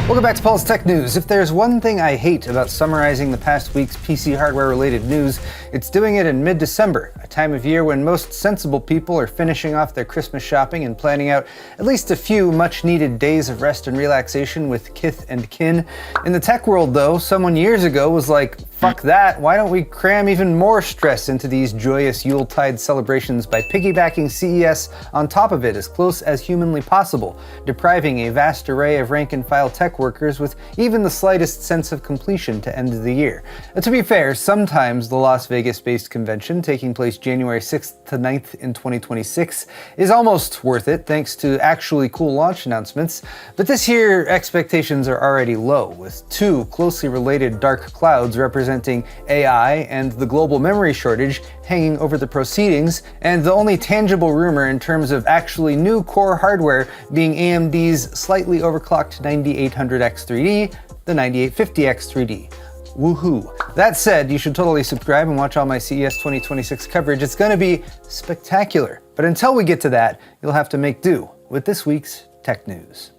Welcome back to Paul's Tech News. If there's one thing I hate about summarizing the past week's PC hardware-related news, it's doing it in mid-December, a time of year when most sensible people are finishing off their Christmas shopping and planning out at least a few much-needed days of rest and relaxation with kith and kin. In the tech world, though, someone years ago was like, fuck that, why don't we cram even more stress into these joyous Yuletide celebrations by piggybacking CES on top of it as close as humanly possible, depriving a vast array of rank-and-file tech workers with even the slightest sense of completion to end the year. To be fair, sometimes the Las Vegas-based convention, taking place January 6th to 9th in 2026, is almost worth it thanks to actually cool launch announcements, but this year expectations are already low, with two closely related dark clouds representing AI and the global memory shortage hanging over the proceedings, and the only tangible rumor in terms of actually new core hardware being AMD's slightly overclocked 9800X3D, the 9850X3D. Woohoo. That said, you should totally subscribe and watch all my CES 2026 coverage. It's gonna be spectacular. But until we get to that, you'll have to make do with this week's tech news.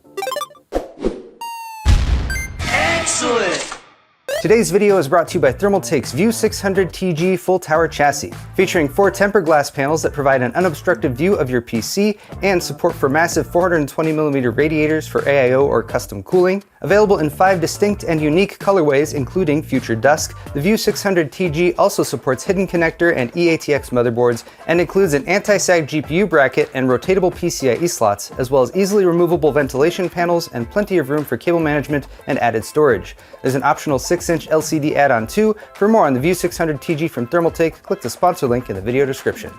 Excellent! Today's video is brought to you by Thermaltake's View 600 TG full tower chassis, featuring 4 tempered glass panels that provide an unobstructed view of your PC and support for massive 420mm radiators for AIO or custom cooling. Available in 5 distinct and unique colorways, including Future Dusk, the View 600 TG also supports hidden connector and eATX motherboards and includes an anti-sag GPU bracket and rotatable PCIe slots, as well as easily removable ventilation panels and plenty of room for cable management and added storage. There's an optional 6-inch LCD add-on too. For more on the View 600 TG from Thermaltake, click the sponsor link in the video description.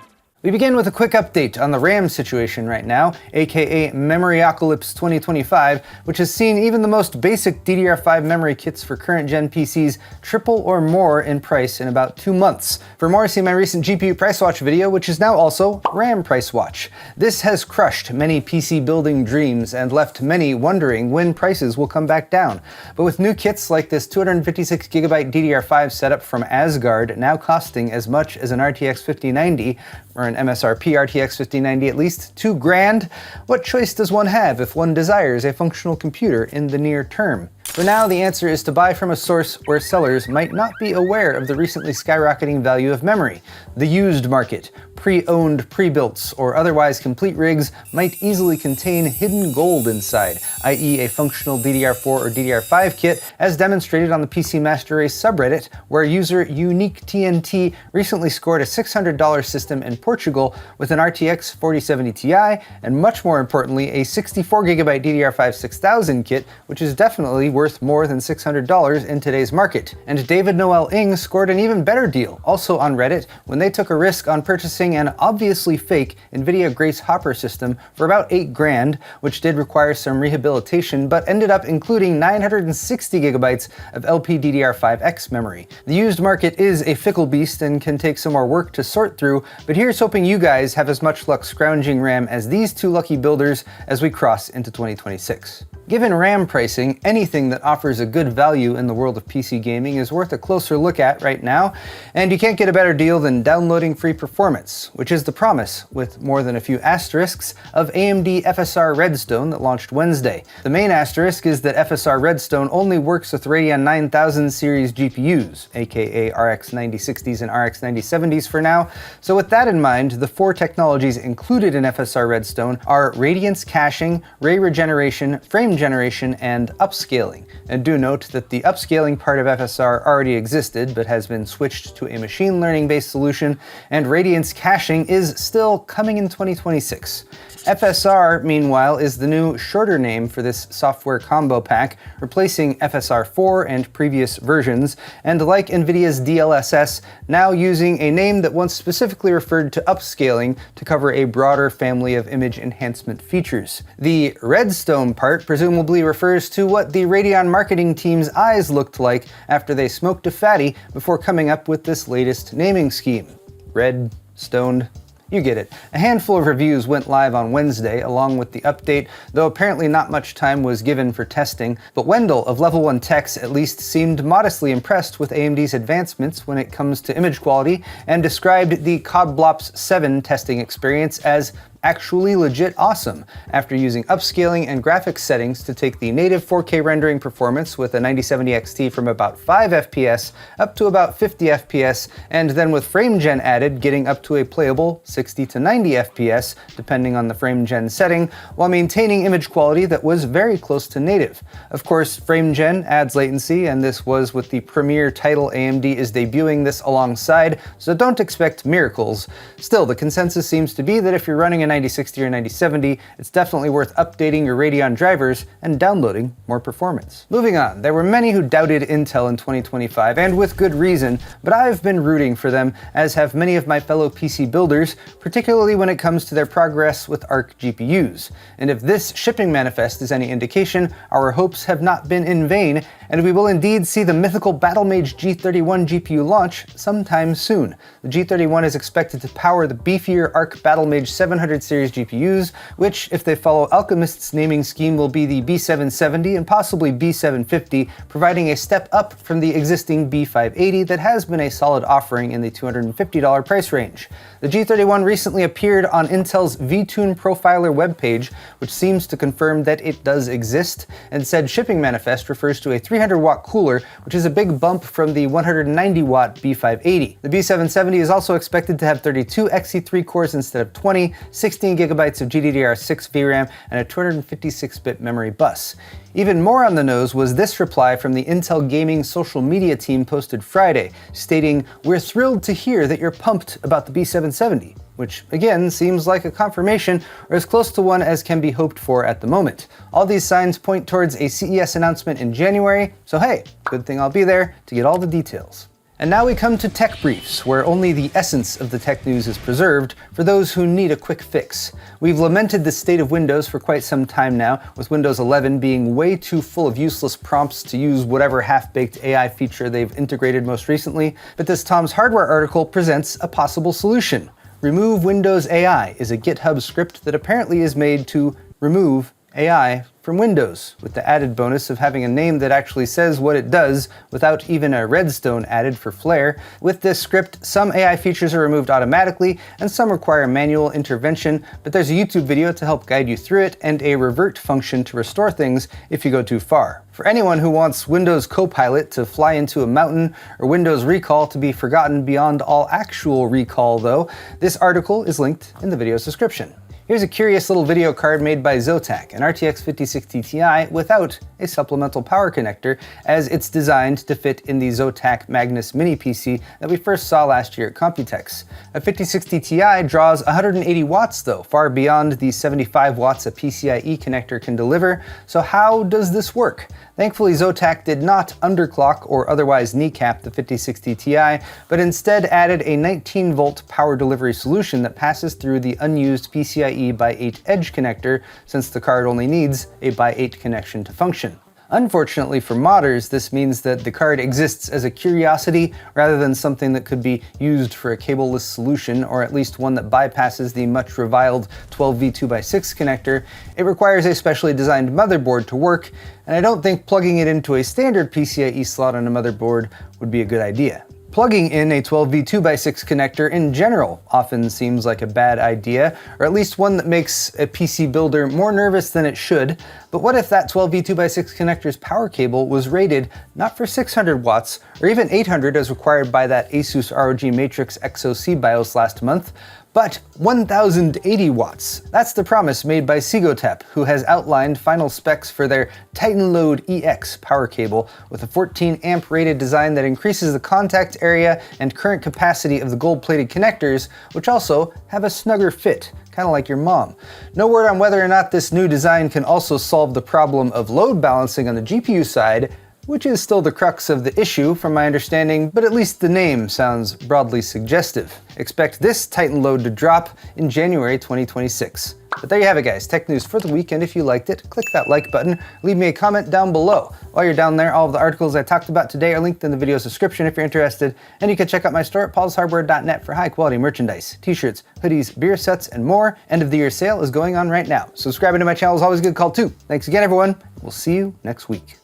We begin with a quick update on the RAM situation right now, aka Memoryocalypse 2025, which has seen even the most basic DDR5 memory kits for current gen PCs triple or more in price in about 2 months. For more, see my recent GPU price watch video, which is now also RAM price watch. This has crushed many PC building dreams and left many wondering when prices will come back down. But with new kits like this 256GB DDR5 setup from Asgard now costing as much as an RTX 5090, or an MSRP RTX 5090 at least $2,000, what choice does one have if one desires a functional computer in the near term? For now, the answer is to buy from a source where sellers might not be aware of the recently skyrocketing value of memory. The used market. Pre-owned pre-builts or otherwise complete rigs might easily contain hidden gold inside, i.e. a functional DDR4 or DDR5 kit, as demonstrated on the PC Master Race subreddit, where user Unique TNT recently scored a $600 system in Portugal with an RTX 4070 Ti, and much more importantly, a 64GB DDR5 6000 kit, which is definitely worth more than $600 in today's market. And David Noel Ng scored an even better deal, also on Reddit, when they took a risk on purchasing an obviously fake NVIDIA Grace Hopper system for about $8,000, which did require some rehabilitation, but ended up including 960GB of LPDDR5X memory. The used market is a fickle beast and can take some more work to sort through, but here's hoping you guys have as much luck scrounging RAM as these two lucky builders as we cross into 2026. Given RAM pricing, anything that offers a good value in the world of PC gaming is worth a closer look at right now, and you can't get a better deal than downloading free performance, which is the promise, with more than a few asterisks, of AMD FSR Redstone that launched Wednesday. The main asterisk is that FSR Redstone only works with Radeon 9000 series GPUs, aka RX 9060s and RX 9070s for now, so with that in mind, the 4 technologies included in FSR Redstone are radiance caching, ray regeneration, frame generation, and upscaling. And do note that the upscaling part of FSR already existed, but has been switched to a machine learning-based solution, and radiance caching is still coming in 2026. FSR, meanwhile, is the new shorter name for this software combo pack, replacing FSR 4 and previous versions, and like NVIDIA's DLSS, now using a name that once specifically referred to upscaling to cover a broader family of image enhancement features. The Redstone part presumably refers to what the Radeon marketing team's eyes looked like after they smoked a fatty before coming up with this latest naming scheme. Red, stoned, you get it. A handful of reviews went live on Wednesday along with the update, though apparently not much time was given for testing, but Wendell of Level 1 Techs at least seemed modestly impressed with AMD's advancements when it comes to image quality and described the CODBLOPS 7 testing experience as actually legit awesome after using upscaling and graphics settings to take the native 4K rendering performance with a 9070 XT from about 5 FPS up to about 50 FPS, and then with frame gen added, getting up to a playable 60 to 90 FPS depending on the frame gen setting, while maintaining image quality that was very close to native. Of course, frame gen adds latency, and this was with the premier title AMD is debuting this alongside, so don't expect miracles. Still, the consensus seems to be that if you're running a 9060 or 9070, it's definitely worth updating your Radeon drivers and downloading more performance. Moving on, there were many who doubted Intel in 2025, and with good reason, but I've been rooting for them, as have many of my fellow PC builders, particularly when it comes to their progress with Arc GPUs. And if this shipping manifest is any indication, our hopes have not been in vain, and we will indeed see the mythical Battlemage G31 GPU launch sometime soon. The G31 is expected to power the beefier Arc Battlemage 700 series GPUs, which, if they follow Alchemist's naming scheme, will be the B770 and possibly B750, providing a step up from the existing B580 that has been a solid offering in the $250 price range. The G31 recently appeared on Intel's vTune Profiler webpage, which seems to confirm that it does exist, and said shipping manifest refers to a 300-watt cooler, which is a big bump from the 190-watt B580. The B770 is also expected to have 32 Xe3 cores instead of 20, 16 gigabytes of GDDR6 VRAM, and a 256-bit memory bus. Even more on the nose was this reply from the Intel Gaming social media team posted Friday, stating, "We're thrilled to hear that you're pumped about the B770," which again seems like a confirmation or as close to one as can be hoped for at the moment. All these signs point towards a CES announcement in January, so hey, good thing I'll be there to get all the details. And now we come to tech briefs, where only the essence of the tech news is preserved for those who need a quick fix. We've lamented the state of Windows for quite some time now, with Windows 11 being way too full of useless prompts to use whatever half-baked AI feature they've integrated most recently, but this Tom's Hardware article presents a possible solution. Remove Windows AI is a GitHub script that apparently is made to remove AI from Windows, with the added bonus of having a name that actually says what it does without even a redstone added for flair. With this script, some AI features are removed automatically and some require manual intervention, but there's a YouTube video to help guide you through it and a revert function to restore things if you go too far. For anyone who wants Windows Copilot to fly into a mountain or Windows Recall to be forgotten beyond all actual recall though, this article is linked in the video's description. Here's a curious little video card made by ZOTAC, an RTX 5060 Ti without a supplemental power connector, as it's designed to fit in the ZOTAC Magnus mini PC that we first saw last year at Computex. A 5060 Ti draws 180 watts though, far beyond the 75 watts a PCIe connector can deliver, so how does this work? Thankfully, ZOTAC did not underclock or otherwise kneecap the 5060 Ti, but instead added a 19-volt power delivery solution that passes through the unused PCIe by 8 edge connector, since the card only needs a by 8 connection to function. Unfortunately for modders, this means that the card exists as a curiosity rather than something that could be used for a cableless solution, or at least one that bypasses the much reviled 12V2x6 connector. It requires a specially designed motherboard to work, and I don't think plugging it into a standard PCIe slot on a motherboard would be a good idea. Plugging in a 12V2x6 connector in general often seems like a bad idea, or at least one that makes a PC builder more nervous than it should. But what if that 12V2x6 connector's power cable was rated not for 600 watts, or even 800 as required by that Asus ROG Matrix XOC BIOS last month, but 1080 watts. That's the promise made by Segotep, who has outlined final specs for their TITANLOAD EX power cable with a 14 amp rated design that increases the contact area and current capacity of the gold-plated connectors, which also have a snugger fit, kind of like your mom. No word on whether or not this new design can also solve the problem of load balancing on the GPU side, which is still the crux of the issue from my understanding, but at least the name sounds broadly suggestive. Expect this TITANLOAD to drop in January 2026. But there you have it guys, tech news for the week, and if you liked it, click that like button, leave me a comment down below. While you're down there, all of the articles I talked about today are linked in the video's description if you're interested, and you can check out my store at paulshardware.net for high quality merchandise, t-shirts, hoodies, beer sets, and more. End of the year sale is going on right now. Subscribing to my channel is always a good call too. Thanks again everyone, we'll see you next week.